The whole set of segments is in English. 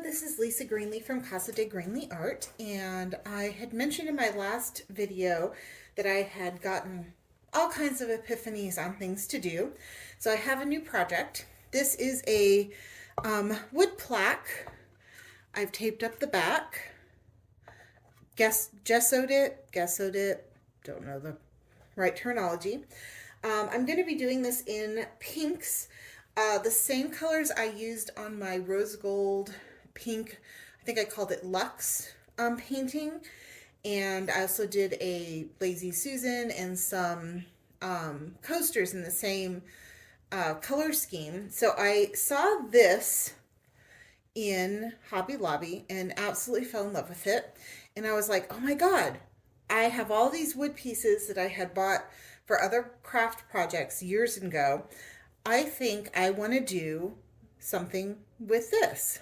This is Lisa Greenlee from Casa de Greenlee Art, and I had mentioned in my last video that I had gotten all kinds of epiphanies on things to do. So I have a new project. This is a wood plaque. I've taped up the back, gessoed it, don't know the right terminology. I'm going to be doing this in pinks, the same colors I used on my rose gold pink, I think I called it Luxe painting. And I also did a Lazy Susan and some coasters in the same color scheme. So I saw this in Hobby Lobby and absolutely fell in love with it. And I was like, oh my God, I have all these wood pieces that I had bought for other craft projects years ago. I think I want to do something with this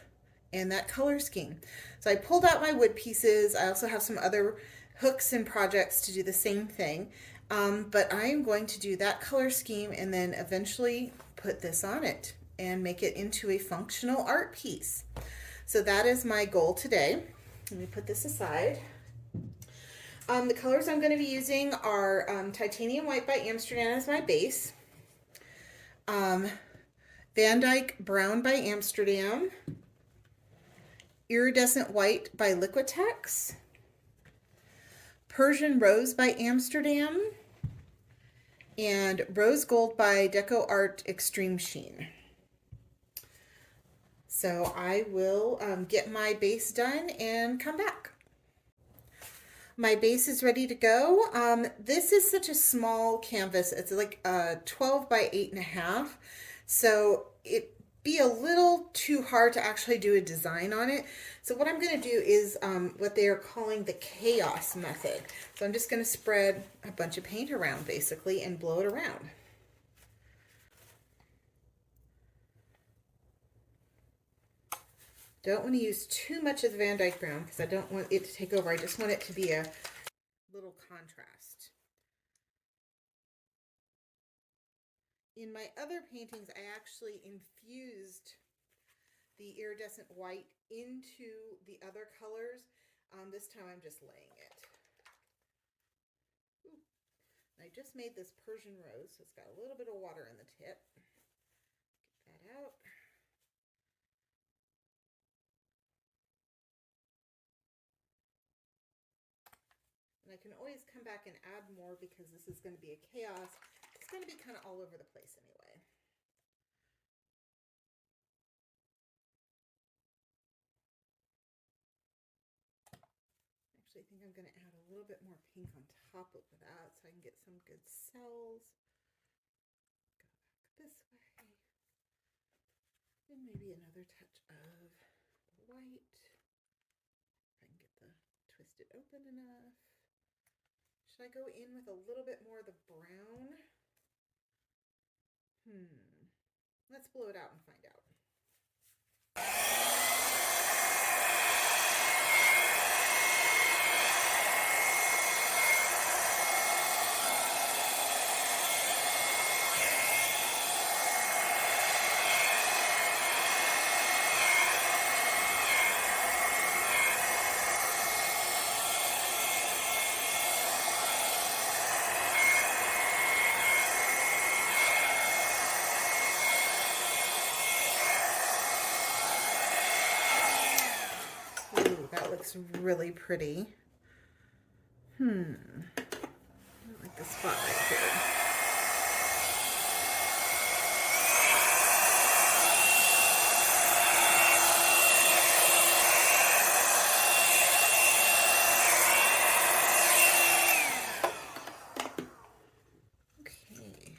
and that color scheme. So I pulled out my wood pieces. I also have some other hooks and projects to do the same thing. But I am going to do that color scheme and then eventually put this on it and make it into a functional art piece. So that is my goal today. Let me put this aside. The colors I'm going to be using are Titanium White by Amsterdam as my base, Van Dyke Brown by Amsterdam, Iridescent White by Liquitex, Persian Rose by Amsterdam, and Rose Gold by Deco Art Extreme Sheen. So I will get my base done and come back. My base is ready to go. This is such a small canvas. It's like 12 by 8.5. So it'd be a little too hard to actually do a design on it. So what I'm going to do is what they are calling the chaos method. So I'm just going to spread a bunch of paint around basically and blow it around. Don't want to use too much of the Van Dyke Brown because I don't want it to take over. I just want it to be a little contrast. In my other paintings, I actually infused the iridescent white into the other colors. This time I'm just laying it. Ooh. I just made this Persian rose, so it's got a little bit of water in the tip. Get that out. And I can always come back and add more because this is going to be a chaos. It's going to be kind of all over the place anyway. Actually, I think I'm going to add a little bit more pink on top of that so I can get some good cells. Go back this way. And maybe another touch of white. If I can get the twisted open enough. Should I go in with a little bit more of the brown? Let's blow it out and find out. That looks really pretty. I like the spot right here. Okay.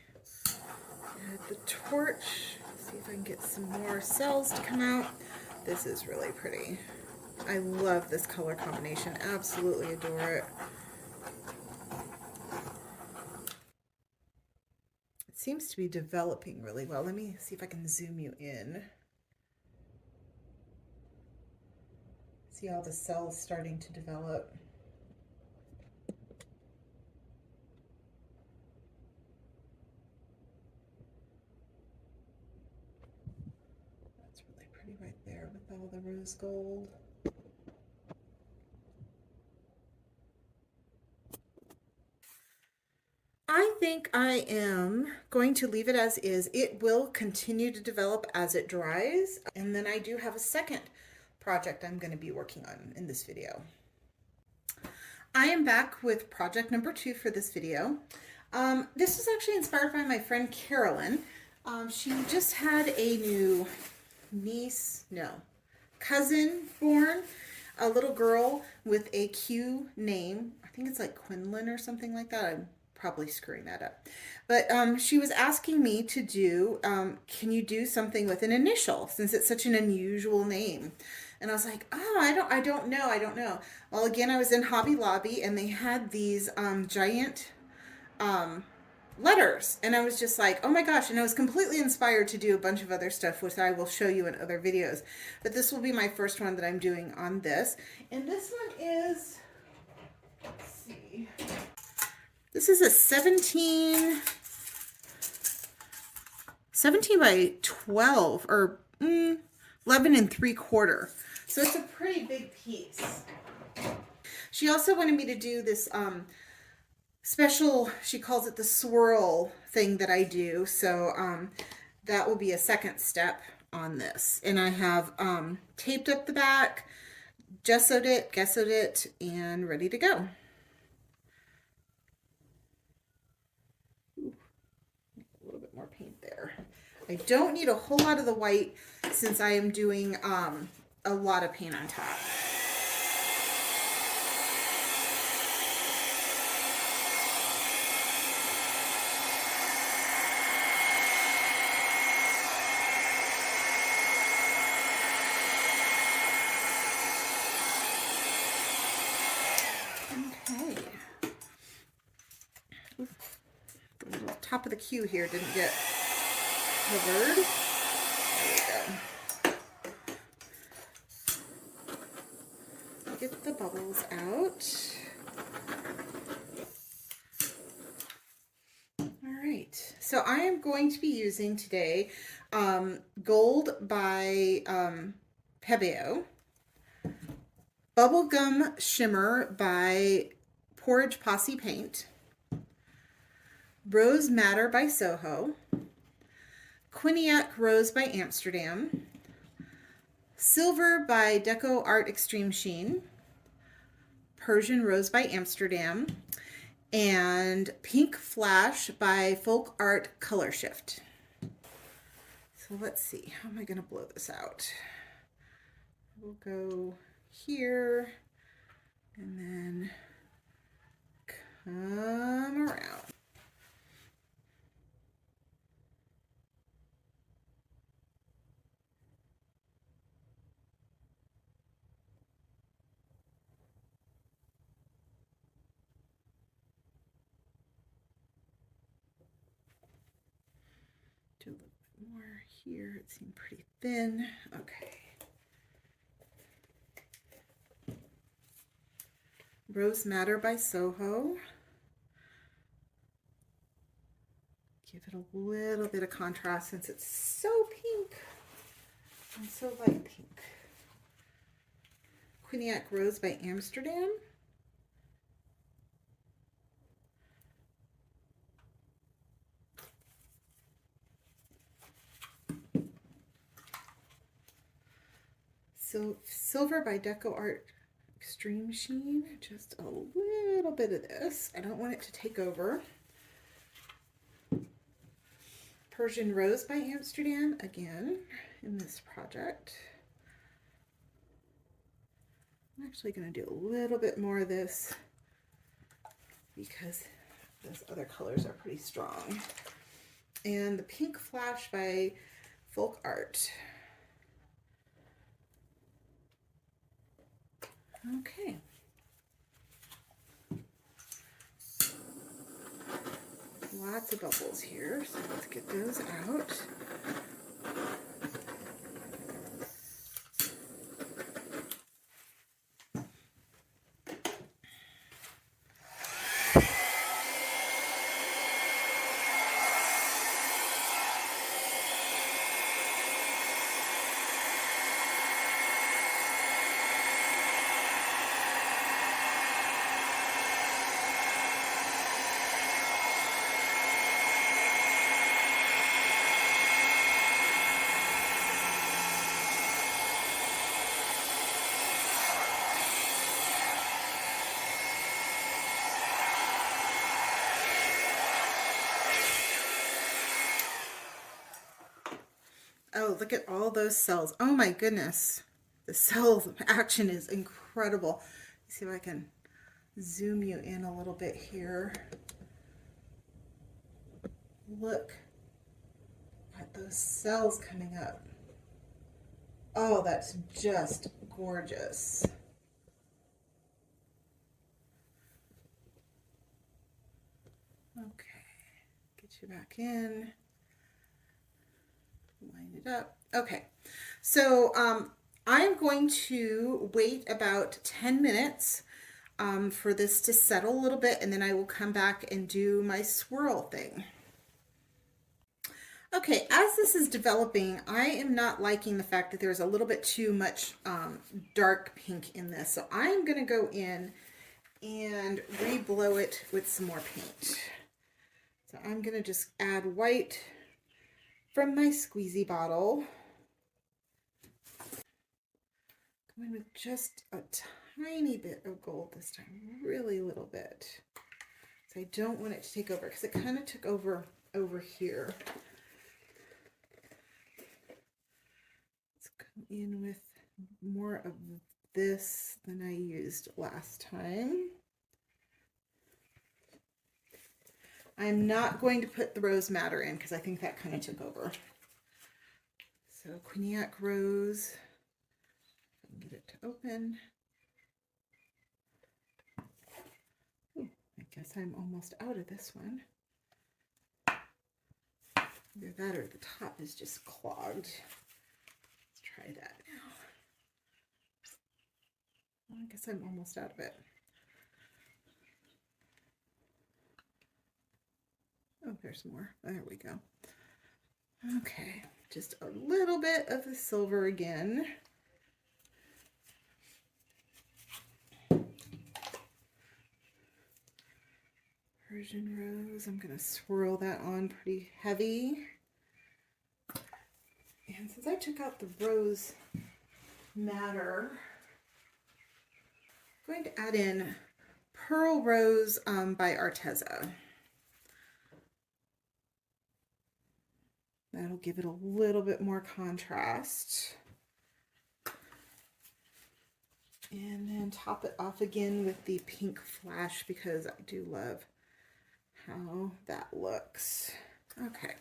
Add the torch. See if I can get some more cells to come out. This is really pretty. I love this color combination. Absolutely adore it. It seems to be developing really well. Let me see if I can zoom you in. See all the cells starting to develop. That's really pretty right there with with all the rose gold. I think I am going to leave it as is. It will continue to develop as it dries. And then I do have a second project I'm going to be working on in this video. I am back with project number 2 for this video. This was actually inspired by my friend Carolyn. She just had a new cousin born, a little girl with a Q name. I think it's like Quinlan or something like that. I'm probably screwing that up. But she was asking me to do, can you do something with an initial since it's such an unusual name? And I was like, oh, I don't know. Well, again, I was in Hobby Lobby and they had these giant letters, and I was just like, oh my gosh. And I was completely inspired to do a bunch of other stuff, which I will show you in other videos, but this will be my first one that I'm doing on this. And this one is, let's see, this is a 17 by 12 or 11 3/4, so it's a pretty big piece. She also wanted me to do this special, she calls it the swirl thing that I do. So that will be a second step on this. And I have taped up the back, gessoed it, and ready to go. Ooh, a little bit more paint there. I don't need a whole lot of the white since I am doing a lot of paint on top. Top of the Q here didn't get covered. There we go. Get the bubbles out. All right, so I am going to be using today Gold by Pebeo, Bubblegum Shimmer by Porridge Posse Paint, Rose Madder by Soho, Quinniac Rose by Amsterdam, Silver by Deco Art Extreme Sheen, Persian Rose by Amsterdam, and Pink Flash by Folk Art Color Shift. So let's see, how am I going to blow this out? We'll go here and then come around. Do a little bit more here. It seemed pretty thin. Okay. Rose Madder by Soho. Give it a little bit of contrast since it's so pink and so light pink. Quinniac Rose by Amsterdam. So Silver by Deco Art Extreme Sheen. Just a little bit of this. I don't want it to take over. Persian Rose by Amsterdam again in this project. I'm actually going to do a little bit more of this because those other colors are pretty strong. And the Pink Flash by Folk Art. Okay. Lots of bubbles here, so let's get those out. look at all those cells. Oh my goodness. The cell action is incredible. Let's see if I can zoom you in a little bit here. Look at those cells coming up. Oh, that's just gorgeous. Okay, get you back in. Line it up. Okay, so I'm going to wait about 10 minutes for this to settle a little bit, and then I will come back and do my swirl thing. Okay, as this is developing, I am not liking the fact that there's a little bit too much dark pink in this. So I'm going to go in and re-blow it with some more paint. So I'm going to just add white from my squeezy bottle. Go in with just a tiny bit of gold this time, really little bit. So I don't want it to take over because it kind of took over here. In with more of this than I used last time. I'm not going to put the rose madder in because I think that kind of took over. So Quinnipiac rose, get it to open. Ooh, I guess I'm almost out of this one. Either that or the top is just clogged. Try that now. Well, I guess I'm almost out of it. Oh, there's more. There we go. Okay, just a little bit of the silver again. Persian rose, I'm going to swirl that on pretty heavy. And since I took out the rose madder, I'm going to add in Pearl Rose by Arteza. That'll give it a little bit more contrast. And then top it off again with the pink flash because I do love how that looks. Okay.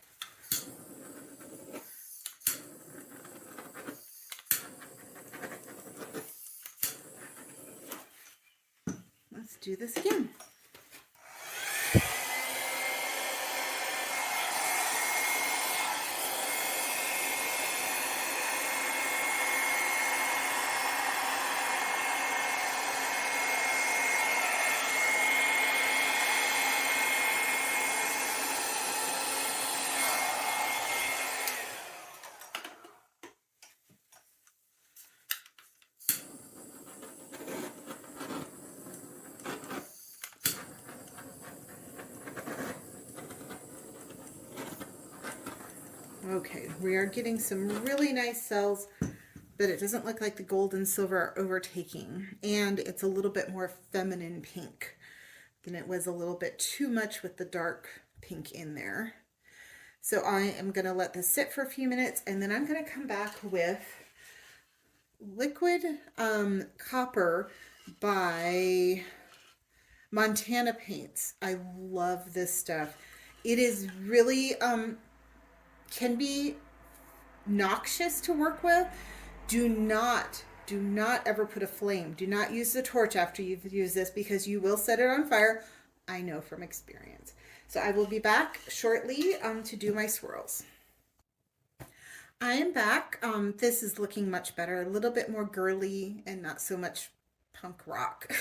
Let's do this again. Okay, we are getting some really nice cells, but it doesn't look like the gold and silver are overtaking. And it's a little bit more feminine pink than it was a little bit too much with the dark pink in there. So I am going to let this sit for a few minutes, and then I'm going to come back with Liquid Copper by Montana Paints. I love this stuff. It is really can be noxious to work with. Do not ever put a flame. Do not use the torch after you've used this because you will set it on fire. I know from experience. So I will be back shortly to do my swirls. I am back. This is looking much better, a little bit more girly and not so much punk rock.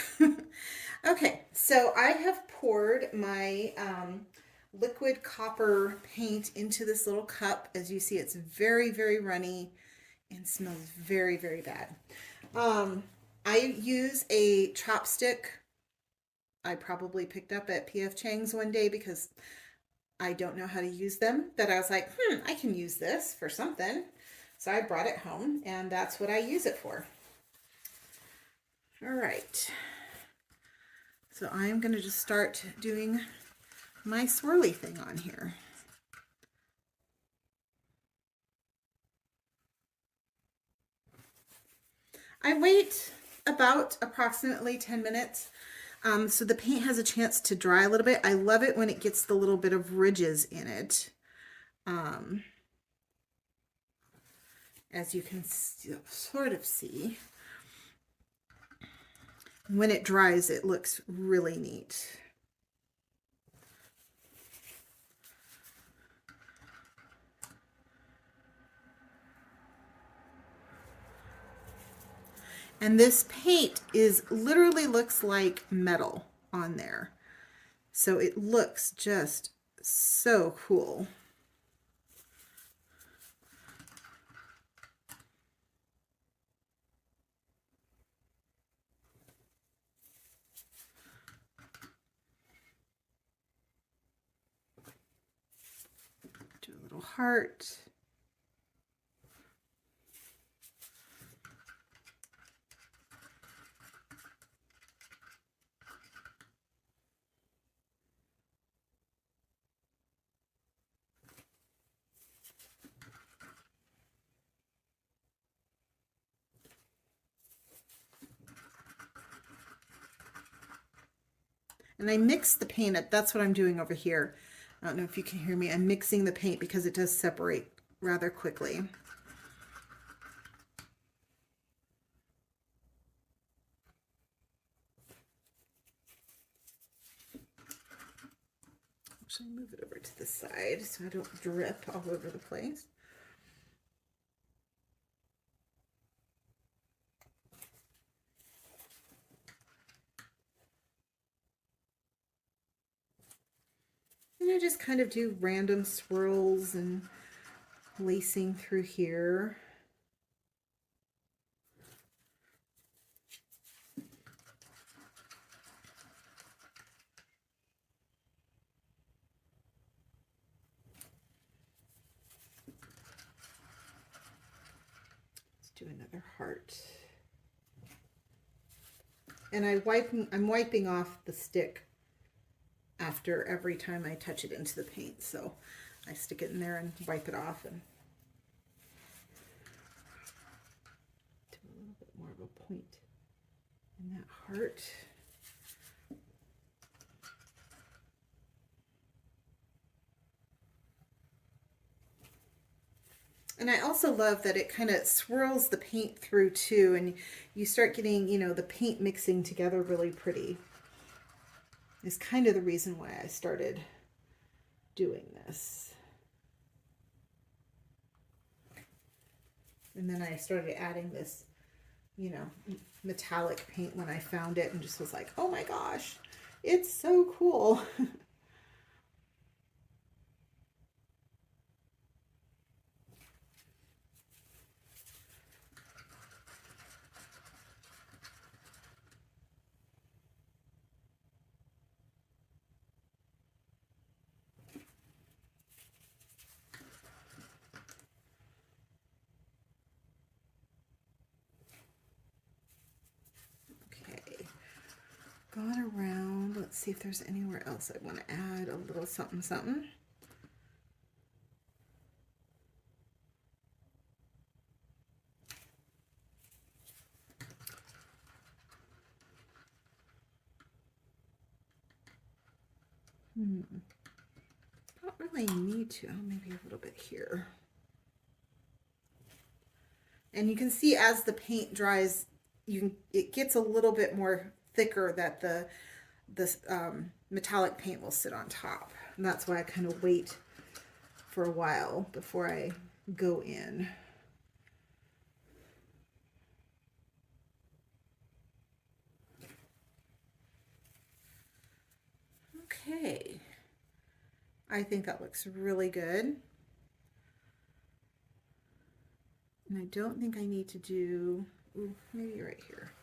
Okay, so I have poured my liquid copper paint into this little cup. As you see, it's very, very runny and smells very, very bad. I use a chopstick I probably picked up at P.F. Chang's one day because I don't know how to use them, but I was like, I can use this for something. So I brought it home, and that's what I use it for. All right. So I'm going to just start doing my swirly thing on here. I wait about approximately 10 minutes so the paint has a chance to dry a little bit. I love it when it gets the little bit of ridges in it. As you can sort of see. When it dries, it looks really neat. And this paint literally looks like metal on there. So it looks just so cool. Do a little heart. And I mix the paint up. That's what I'm doing over here. I don't know if you can hear me. I'm mixing the paint because it does separate rather quickly. Actually, move it over to the side so I don't drip all over the place. And I just kind of do random swirls and lacing through here. Let's do another heart. And I'm wiping off the stick after every time I touch it into the paint. So I stick it in there and wipe it off and do a little bit more of a point in that heart. And I also love that it kind of swirls the paint through too, and you start getting, you know, the paint mixing together really pretty. Is kind of the reason why I started doing this. And then I started adding this, you know, metallic paint when I found it and just was like, oh my gosh, it's so cool. Gone around. Let's see if there's anywhere else I want to add a little something something. Don't really need to. Maybe a little bit here. And you can see as the paint dries, it gets a little bit more thicker that the metallic paint will sit on top. And that's why I kind of wait for a while before I go in. Okay. I think that looks really good. And I don't think I need to do, ooh, maybe right here.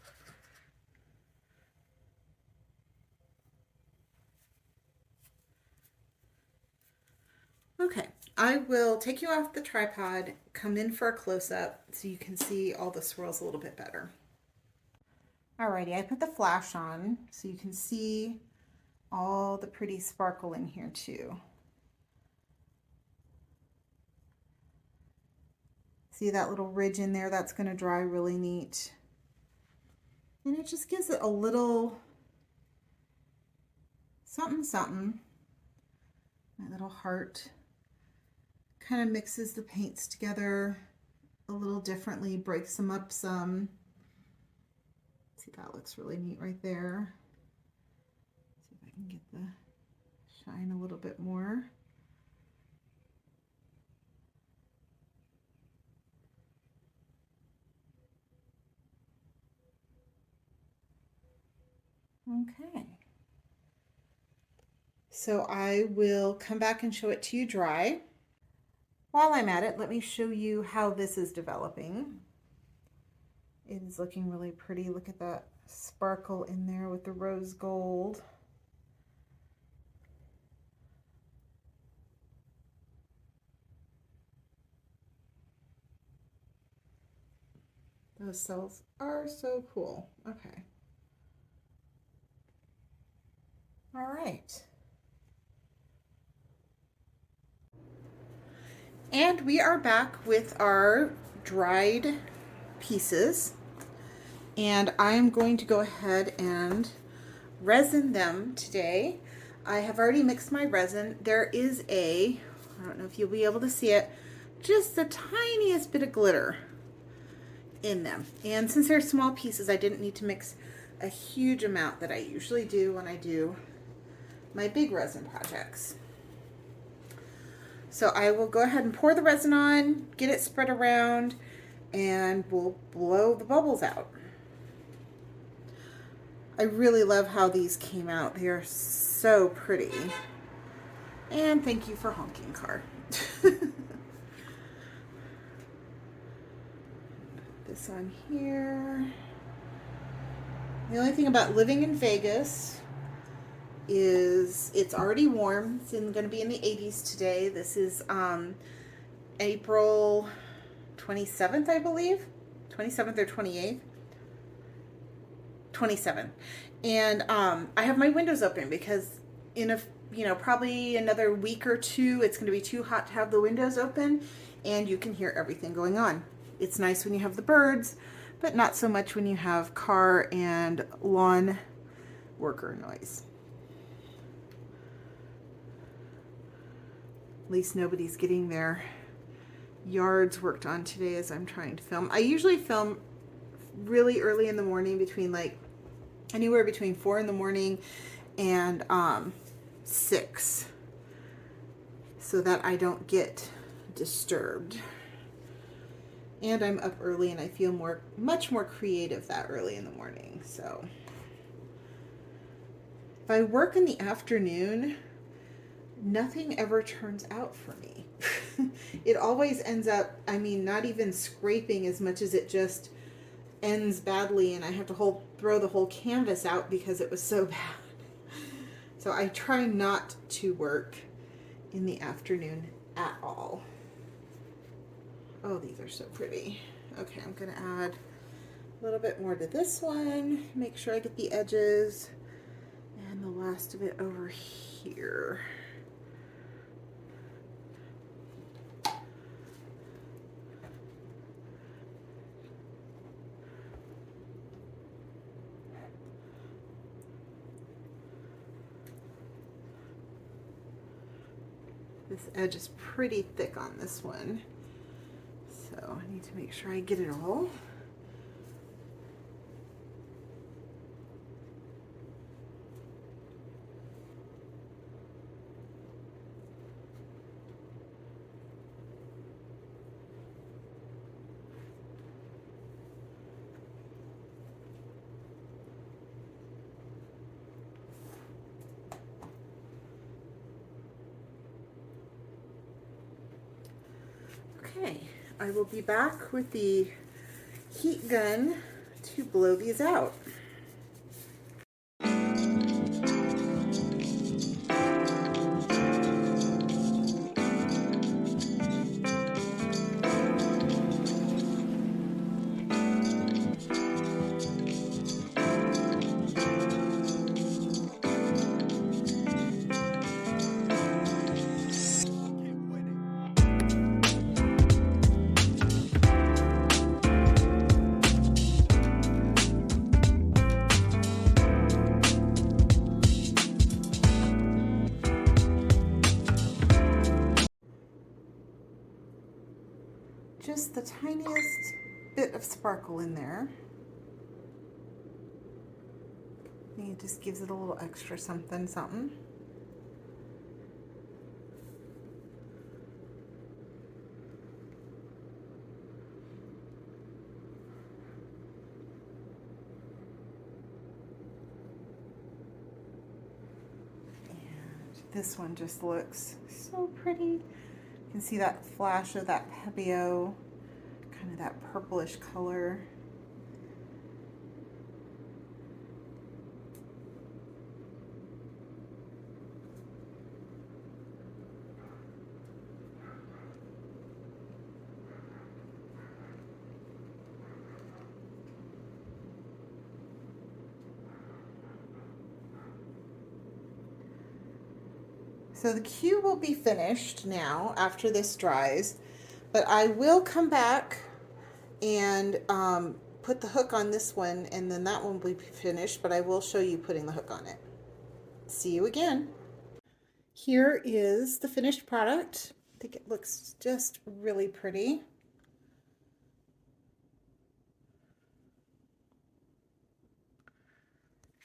Okay, I will take you off the tripod, come in for a close-up so you can see all the swirls a little bit better. Alrighty, I put the flash on so you can see all the pretty sparkle in here too. See that little ridge in there? That's going to dry really neat. And it just gives it a little something something. My little heart kind of mixes the paints together a little differently, breaks them up some. See, that looks really neat right there. See if I can get the shine a little bit more. Okay. So I will come back and show it to you dry. While I'm at it, let me show you how this is developing. It is looking really pretty. Look at that sparkle in there with the rose gold. Those cells are so cool. Okay. All right. And we are back with our dried pieces. And I'm going to go ahead and resin them today. I have already mixed my resin. There is I don't know if you'll be able to see it, just the tiniest bit of glitter in them. And since they're small pieces, I didn't need to mix a huge amount that I usually do when I do my big resin projects. So I will go ahead and pour the resin on, get it spread around, and we'll blow the bubbles out. I really love how these came out. They are so pretty. And thank you for honking car. This on here. The only thing about living in Vegas is it's already warm. It's going to be in the 80s today. This is April 27th, I believe. 27th or 28th. 27. And I have my windows open because in a probably another week or two, it's going to be too hot to have the windows open, and you can hear everything going on. It's nice when you have the birds, but not so much when you have car and lawn worker noise. At least nobody's getting their yards worked on today as I'm trying to film. I usually film really early in the morning, between like anywhere between 4 in the morning and 6, so that I don't get disturbed. And I'm up early and I feel much more creative that early in the morning. So if I work in the afternoon, nothing ever turns out for me. It always ends up, not even scraping as much as it just ends badly, and I have to throw the whole canvas out because it was so bad. So I try not to work in the afternoon at all. Oh, these are so pretty. Okay, I'm going to add a little bit more to this one. Make sure I get the edges and the last of it over here. This edge is pretty thick on this one, so I need to make sure I get it all. Okay, I will be back with the heat gun to blow these out. the tiniest bit of sparkle in there. And it just gives it a little extra something, something. This one just looks so pretty. You can see that flash of that Pebeo, kind of that purplish color. So the queue will be finished now after this dries, but I will come back and put the hook on this one, and then that one will be finished, but I will show you putting the hook on it. See you again. Here is the finished product. I think it looks just really pretty.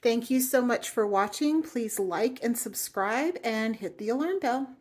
Thank you so much for watching. Please like and subscribe and hit the alarm bell.